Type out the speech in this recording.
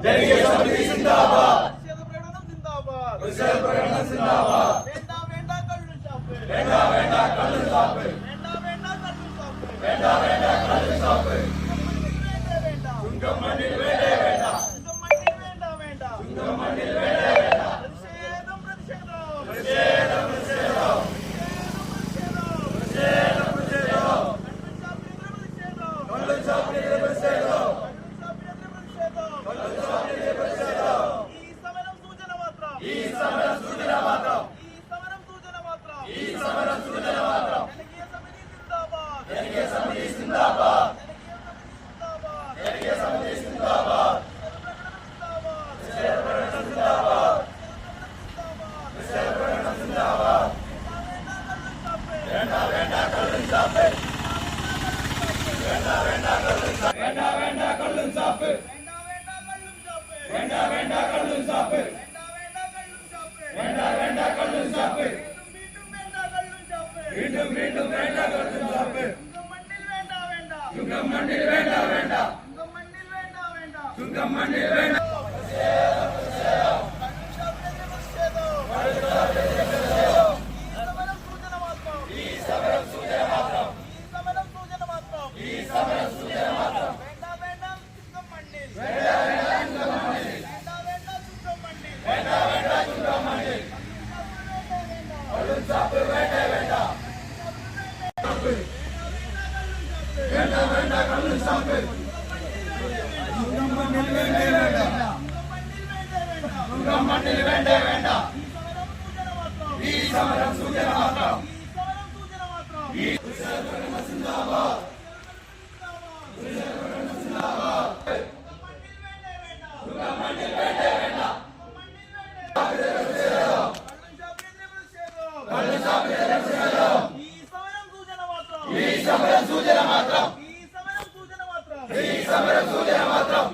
ജനകീയ സമിതി സിന്ദാബാദ്. പ്രതിഷേധ പ്രകടനം സിന്ദാബാദ്. വേണ്ട വേണ്ട കള്ളു ഷാപ്പ്. വേണ്ട വേണ്ട കള്ളു ഷാപ്പ്. വേണ്ട വേണ്ട കള്ളു ഷാപ്പ്. വേണ്ട വേണ്ട കള്ളു ഷാപ്പ്. ചുങ്കം മണ്ണിൽ വേണ്ടേ വേണ്ട. ചുങ്കം മണ്ണിൽ വേണ്ട വേണ്ട. ചുങ്കം മണ്ണിൽ വേണ്ടേ വേണ്ട. പ്രതിഷേധം പ്രതിഷേധം. പ്രതിഷേധം പ്രതിഷേധം. പ്രതിഷേധം പ്രതിഷേധം. കള്ളു ഷാപ്പിനെതിരെ പ്രതിഷേധം. കള്ളു ഷാപ്പിനെതിരെ പ്രതിഷേധം. ഈ സമരം സൂചന മാത്രം. ഈ സമരം സൂചന മാത്രം. ഈ സമരം സൂചന മാത്രം. ഈ സമരം സൂചന മാത്രം. ജനകീയ സമിതി സിന്ദാബാദ്. ജനകീയ സമിതി സിന്ദാബാദ്. ജനകീയ സമിതി സിന്ദാബാദ്. പ്രതിഷേധ പ്രകടനം സിന്ദാബാദ്. പ്രതിഷേധ പ്രകടനം സിന്ദാബാദ്. വേണ്ട വേണ്ട കള്ളു ഷാപ്പ്. വേണ്ട വേണ്ട കള്ളു ഷാപ്പ്. വേണ്ട വേണ്ട കള്ളു ഷാപ്പ്. വേണ്ട വേണ്ട കള്ളു ഷാപ്പ്. വേണ്ട വേണ്ട കള്ളു ഷാപ്പ്. വീണ്ടും വീണ്ടും വേണ്ട കള്ളു ഷാപ്പ്. ചുങ്കം മണ്ണിൽ വേണ്ട വേണ്ട. ചുങ്കം മണ്ണിൽ വേണ്ട. ഈ സമരം സൂചന മാത്രം. ഈ സമരം സൂചന മാത്രം. വേണ്ട വേണ്ട ചുങ്കം മണ്ണിൽ. വേണ്ട വേണ്ട ചുങ്കം മണ്ണിൽ. വേണ്ട വേണ്ട ചുങ്കം മണ്ണിൽ. വേണ്ട വേണ്ട ചുങ്കം മണ്ണിൽ. കള്ളു ഷാപ്പ് വേണ്ട വേണ്ട. വേണ്ട വേണ്ട കള്ളു ഷാപ്പ്. ചുങ്കം മണ്ണിൽ വേണ്ടേ വേണ്ട. ചുങ്കം മണ്ണിൽ വേണ്ടേ വേണ്ട. ഈ സമരം സൂചന മാത്രം. ഈ സിന്ദാബാദ്. ചുങ്കം മണ്ണിൽ വേണ്ടേ വേണ്ട. കള്ളു ഷാപ്പിനെതിരെ പ്രതിഷേധം. ഈ സമരം സൂചന മാത്രം. ഈ സമരം സൂചന മാത്രം.